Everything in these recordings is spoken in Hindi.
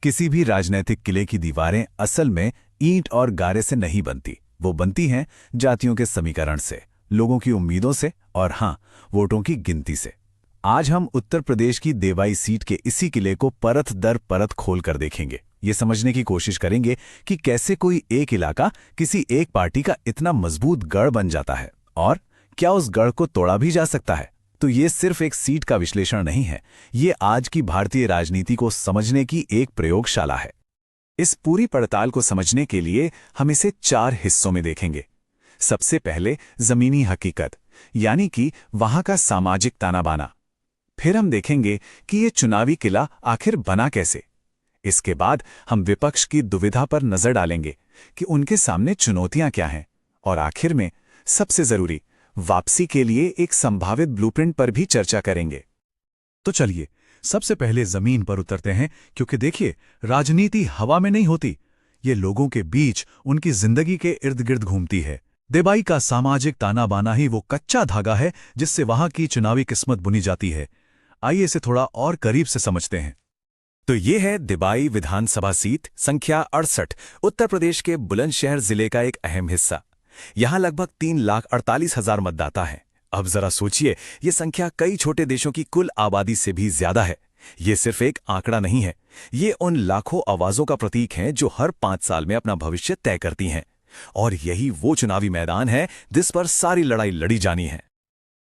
किसी भी राजनीतिक किले की दीवारें असल में ईंट और गारे से नहीं बनती। वो बनती हैं जातियों के समीकरण से, लोगों की उम्मीदों से और हाँ, वोटों की गिनती से। आज हम उत्तर प्रदेश की देवाई सीट के इसी किले को परत दर परत खोल कर देखेंगे। ये समझने की कोशिश करेंगे कि कैसे कोई एक इलाका किसी एक पार्टी का इतना मजबूत गढ़ बन जाता है और क्या उस गढ़ को तोड़ा भी जा सकता है। तो ये सिर्फ एक सीट का विश्लेषण नहीं है, ये आज की भारतीय राजनीति को समझने की एक प्रयोगशाला है। इस पूरी पड़ताल को समझने के लिए हम इसे 4 हिस्सों में देखेंगे। सबसे पहले जमीनी हकीकत, यानी कि वहां का सामाजिक ताना बाना। फिर हम देखेंगे कि ये चुनावी किला आखिर बना कैसे। इसके बाद हम विपक्ष की दुविधा पर नजर डालेंगे कि उनके सामने चुनौतियां क्या हैं। और आखिर में सबसे जरूरी, वापसी के लिए एक संभावित ब्लूप्रिंट पर भी चर्चा करेंगे। तो चलिए सबसे पहले जमीन पर उतरते हैं, क्योंकि देखिए, राजनीति हवा में नहीं होती, ये लोगों के बीच उनकी जिंदगी के इर्द गिर्द घूमती है। देवाई का सामाजिक ताना बाना ही वो कच्चा धागा है जिससे वहां की चुनावी किस्मत बुनी जाती है। आइए इसे थोड़ा और करीब से समझते हैं। तो ये है देवाई विधानसभा सीट संख्या 68, उत्तर प्रदेश के बुलंदशहर जिले का एक अहम हिस्सा। यहां लगभग 3,48,000 मतदाता हैं। अब जरा सोचिए, ये संख्या कई छोटे देशों की कुल आबादी से भी ज्यादा है। ये सिर्फ एक आंकड़ा नहीं है, ये उन लाखों आवाजों का प्रतीक है जो हर 5 साल में अपना भविष्य तय करती हैं। और यही वो चुनावी मैदान है जिस पर सारी लड़ाई लड़ी जानी है।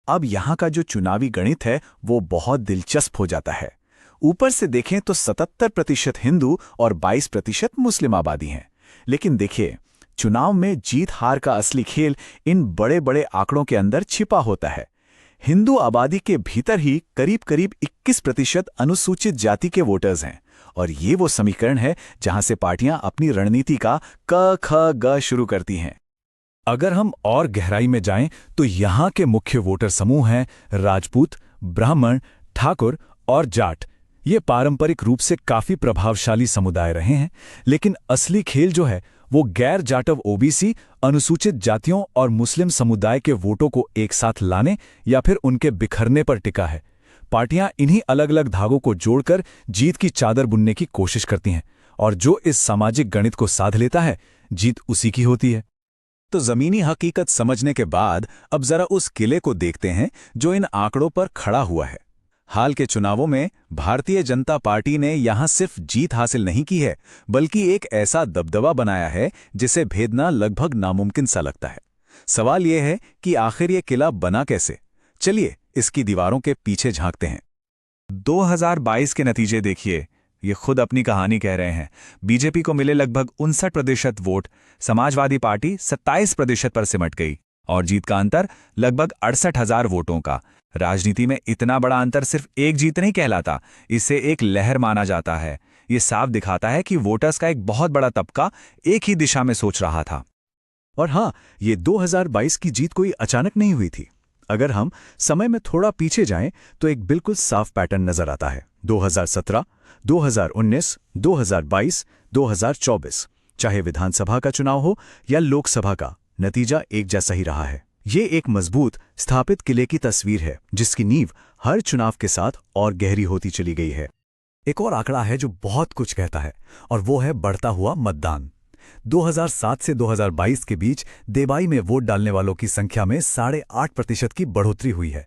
अब यहां का जो चुनावी गणित है वो बहुत दिलचस्प हो जाता है। ऊपर से देखें तो 77% हिंदू और 22% मुस्लिम आबादी हैं। लेकिन देखिए, चुनाव में जीत हार का असली खेल इन बड़े बड़े आंकड़ों के अंदर छिपा होता है। हिंदू आबादी के भीतर ही करीब करीब 21% अनुसूचित जाति के वोटर्स हैं। और ये वो समीकरण है जहां से पार्टियां अपनी रणनीति का क ख ग शुरू करती हैं। अगर हम और गहराई में जाएं तो यहां के मुख्य वोटर समूह हैं राजपूत, ब्राह्मण, ठाकुर और जाट। ये पारंपरिक रूप से काफी प्रभावशाली समुदाय रहे हैं, लेकिन असली खेल जो है वो गैर जाटव ओबीसी, अनुसूचित जातियों और मुस्लिम समुदाय के वोटों को एक साथ लाने या फिर उनके बिखरने पर टिका है। पार्टियां इन्हीं अलग अलग धागों को जोड़कर जीत की चादर बुनने की कोशिश करती हैं, और जो इस सामाजिक गणित को साध लेता है, जीत उसी की होती है। तो जमीनी हकीकत समझने के बाद अब जरा उस किले को देखते हैं जो इन आंकड़ों पर खड़ा हुआ है। हाल के चुनावों में भारतीय जनता पार्टी ने यहां सिर्फ जीत हासिल नहीं की है, बल्कि एक ऐसा दबदबा बनाया है जिसे भेदना लगभग नामुमकिन सा लगता है। सवाल यह है कि आखिर ये किला बना कैसे। चलिए इसकी दीवारों के पीछे झांकते हैं। 2022 के नतीजे देखिए, ये खुद अपनी कहानी कह रहे हैं। बीजेपी को मिले लगभग 59% वोट, समाजवादी पार्टी 27% पर सिमट गई और जीत का अंतर लगभग 68,000 वोटों का। राजनीति में इतना बड़ा अंतर सिर्फ एक जीत नहीं कहलाता, इसे एक लहर माना जाता है। ये साफ दिखाता है कि वोटर्स का एक बहुत बड़ा तबका एक ही दिशा में सोच रहा था। और हाँ, ये 2022 की जीत कोई अचानक नहीं हुई थी। अगर हम समय में थोड़ा पीछे जाएं तो एक बिल्कुल साफ पैटर्न नजर आता है। 2017, 2019, 2022, 2024, चाहे विधानसभा का चुनाव हो या लोकसभा का, नतीजा एक जैसा ही रहा है। ये एक मजबूत स्थापित किले की तस्वीर है जिसकी नींव हर चुनाव के साथ और गहरी होती चली गई है। एक और आंकड़ा है जो बहुत कुछ कहता है, और वो है बढ़ता हुआ मतदान। 2007 से 2022 के बीच देवाई में वोट डालने वालों की संख्या में 8.5% की बढ़ोतरी हुई है।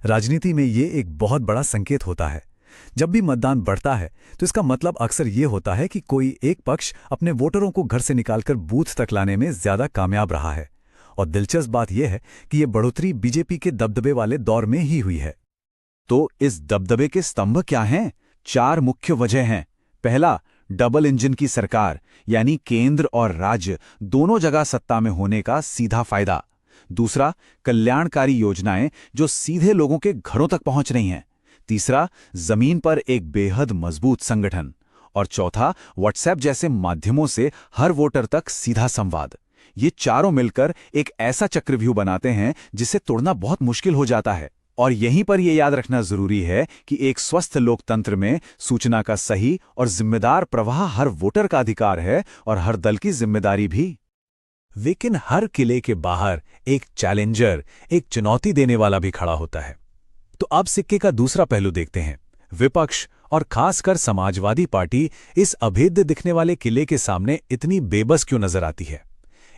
राजनीति में ये एक बहुत बड़ा संकेत होता है। जब भी मतदान बढ़ता है तो इसका मतलब अक्सर ये होता है कि कोई एक पक्ष अपने वोटरों को घर से निकालकर बूथ तक लाने में ज्यादा कामयाब रहा है। और दिलचस्प बात यह है कि यह बढ़ोतरी बीजेपी के दबदबे वाले दौर में ही हुई है। तो इस दबदबे के स्तंभ क्या हैं? 4 मुख्य वजह हैं। पहला, डबल इंजन की सरकार, यानी केंद्र और राज्य दोनों जगह सत्ता में होने का सीधा फायदा। दूसरा, कल्याणकारी योजनाएं जो सीधे लोगों के घरों तक पहुंच रही हैं। तीसरा, जमीन पर एक बेहद मजबूत संगठन। और चौथा, व्हाट्सएप जैसे माध्यमों से हर वोटर तक सीधा संवाद। ये चारों मिलकर एक ऐसा चक्रव्यूह बनाते हैं जिसे तोड़ना बहुत मुश्किल हो जाता है। और यहीं पर यह याद रखना जरूरी है कि एक स्वस्थ लोकतंत्र में सूचना का सही और जिम्मेदार प्रवाह हर वोटर का अधिकार है और हर दल की जिम्मेदारी भी। लेकिन हर किले के बाहर एक चैलेंजर, एक चुनौती देने वाला भी खड़ा होता है। तो अब सिक्के का दूसरा पहलू देखते हैं, विपक्ष और खासकर समाजवादी पार्टी इस अभेद्य दिखने वाले किले के सामने इतनी बेबस क्यों नजर आती है?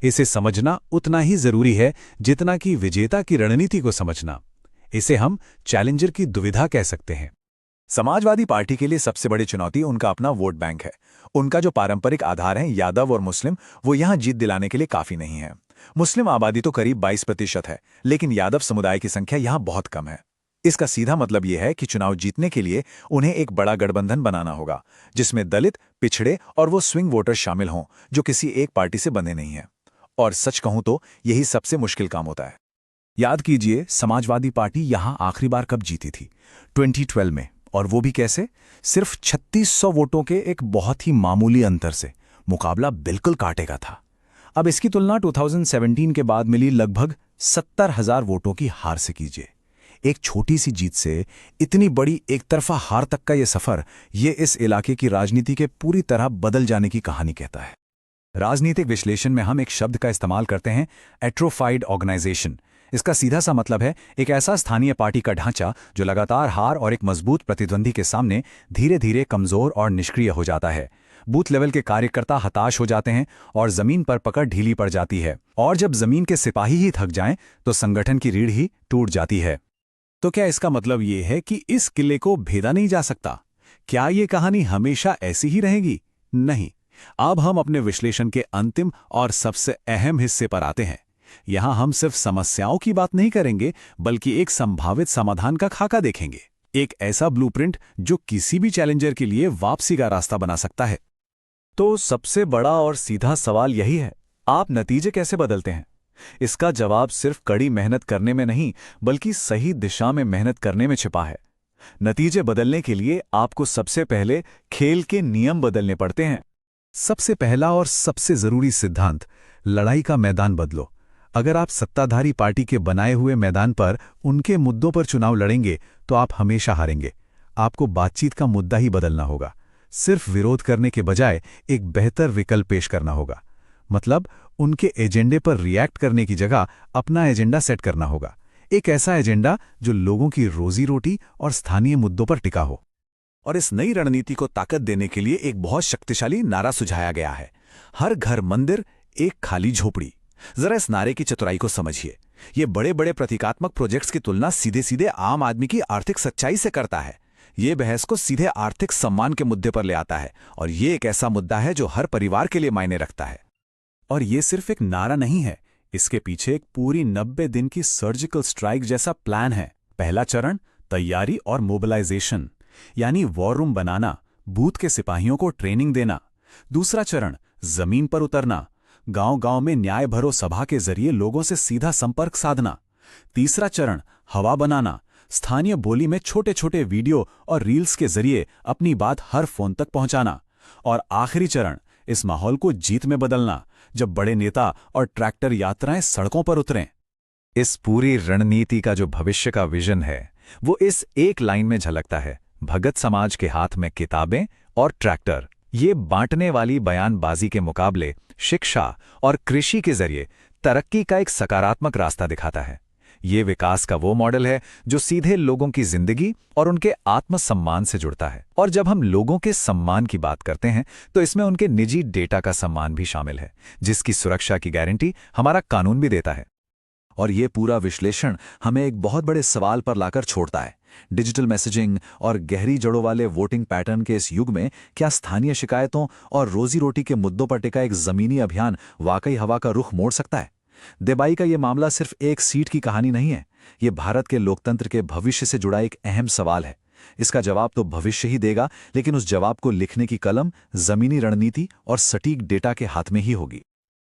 इसे समझना उतना ही जरूरी है जितना कि विजेता की रणनीति को समझना। इसे हम चैलेंजर की दुविधा कह सकते हैं। समाजवादी पार्टी के लिए सबसे बड़ी चुनौती उनका अपना वोट बैंक है। उनका जो पारंपरिक आधार है यादव और मुस्लिम, वो यहां जीत दिलाने के लिए काफी नहीं है। मुस्लिम आबादी तो करीब 22% है, लेकिन यादव समुदाय की संख्या यहां बहुत कम है। इसका सीधा मतलब यह है कि चुनाव जीतने के लिए उन्हें एक बड़ा गठबंधन बनाना होगा, जिसमें दलित, पिछड़े और वो स्विंग वोटर शामिल हों जो किसी एक पार्टी से बंधे नहीं हैं। और सच कहूं तो यही सबसे मुश्किल काम होता है। याद कीजिए, समाजवादी पार्टी यहां आखिरी बार कब जीती थी? 2012 में। और वो भी कैसे? सिर्फ 3600 वोटों के एक बहुत ही मामूली अंतर से। मुकाबला बिल्कुल कांटे का था। अब इसकी तुलना 2017 के बाद मिली लगभग 70,000 वोटों की हार से कीजिए। एक छोटी सी जीत से इतनी बड़ी एक तरफा हार तक का ये सफर, ये इस इलाके की राजनीति के पूरी तरह बदल जाने की कहानी कहता है। राजनीतिक विश्लेषण में हम एक शब्द का इस्तेमाल करते हैं, एट्रोफाइड ऑर्गेनाइजेशन। इसका सीधा सा मतलब है एक ऐसा स्थानीय पार्टी का ढांचा जो लगातार हार और एक मजबूत प्रतिद्वंदी के सामने धीरे धीरे कमजोर और निष्क्रिय हो जाता है। बूथ लेवल के कार्यकर्ता हताश हो जाते हैं और जमीन पर पकड़ ढीली पड़ जाती है। और जब जमीन के सिपाही ही थक जाएं तो संगठन की रीढ़ ही टूट जाती है। तो क्या इसका मतलब ये है कि इस किले को भेदा नहीं जा सकता? क्या ये कहानी हमेशा ऐसी ही रहेगी? नहीं। अब हम अपने विश्लेषण के अंतिम और सबसे अहम हिस्से पर आते हैं। यहां हम सिर्फ समस्याओं की बात नहीं करेंगे, बल्कि एक संभावित समाधान का खाका देखेंगे। एक ऐसा ब्लूप्रिंट जो किसी भी चैलेंजर के लिए वापसी का रास्ता बना सकता है। तो सबसे बड़ा और सीधा सवाल यही है, आप नतीजे कैसे बदलते हैं? इसका जवाब सिर्फ कड़ी मेहनत करने में नहीं, बल्कि सही दिशा में मेहनत करने में छिपा है। नतीजे बदलने के लिए आपको सबसे पहले खेल के नियम बदलने पड़ते हैं। सबसे पहला और सबसे जरूरी सिद्धांत, लड़ाई का मैदान बदलो। अगर आप सत्ताधारी पार्टी के बनाए हुए मैदान पर उनके मुद्दों पर चुनाव लड़ेंगे तो आप हमेशा हारेंगे। आपको बातचीत का मुद्दा ही बदलना होगा। सिर्फ विरोध करने के बजाय एक बेहतर विकल्प पेश करना होगा। मतलब उनके एजेंडे पर रिएक्ट करने की जगह अपना एजेंडा सेट करना होगा। एक ऐसा एजेंडा जो लोगों की रोजी रोटी और स्थानीय मुद्दों पर टिका हो। और इस नई रणनीति को ताकत देने के लिए एक बहुत शक्तिशाली नारा सुझाया गया है, हर घर मंदिर, एक खाली झोपड़ी। जरा इस नारे की चतुराई को समझिए। ये बड़े बड़े प्रतीकात्मक प्रोजेक्ट्स की तुलना सीधे सीधे आम आदमी की आर्थिक सच्चाई से करता है। ये बहस को सीधे आर्थिक सम्मान के मुद्दे पर ले आता है, और ये एक ऐसा मुद्दा है जो हर परिवार के लिए मायने रखता है। और ये सिर्फ एक नारा नहीं है, इसके पीछे एक पूरी 90 दिन की सर्जिकल स्ट्राइक जैसा प्लान है। पहला चरण, तैयारी और मोबिलाइजेशन, यानी वॉर रूम बनाना, बूथ के सिपाहियों को ट्रेनिंग देना। दूसरा चरण, जमीन पर उतरना, गांव-गांव में न्याय भरो सभा के जरिए लोगों से सीधा संपर्क साधना। तीसरा चरण, हवा बनाना, स्थानीय बोली में छोटे छोटे वीडियो और रील्स के जरिए अपनी बात हर फोन तक पहुंचाना। और आखिरी चरण, इस माहौल को जीत में बदलना, जब बड़े नेता और ट्रैक्टर यात्राएं सड़कों पर उतरें। इस पूरी रणनीति का जो भविष्य का विजन है, वो इस एक लाइन में झलकता है, भगत समाज के हाथ में किताबें और ट्रैक्टर। ये बांटने वाली बयानबाजी के मुकाबले शिक्षा और कृषि के जरिए तरक्की का एक सकारात्मक रास्ता दिखाता है। ये विकास का वो मॉडल है जो सीधे लोगों की जिंदगी और उनके आत्मसम्मान से जुड़ता है। और जब हम लोगों के सम्मान की बात करते हैं तो इसमें उनके निजी डेटा का सम्मान भी शामिल है, जिसकी सुरक्षा की गारंटी हमारा कानून भी देता है। और ये पूरा विश्लेषण हमें एक बहुत बड़े सवाल पर लाकर छोड़ता है। डिजिटल मैसेजिंग और गहरी जड़ों वाले वोटिंग पैटर्न के इस युग में क्या स्थानीय शिकायतों और रोजी रोटी के मुद्दों पर टिका एक जमीनी अभियान वाकई हवा का रुख मोड़ सकता है? देबाई का ये मामला सिर्फ एक सीट की कहानी नहीं है, ये भारत के लोकतंत्र के भविष्य से जुड़ा एक अहम सवाल है। इसका जवाब तो भविष्य ही देगा, लेकिन उस जवाब को लिखने की कलम, जमीनी रणनीति और सटीक डेटा के हाथ में ही होगी।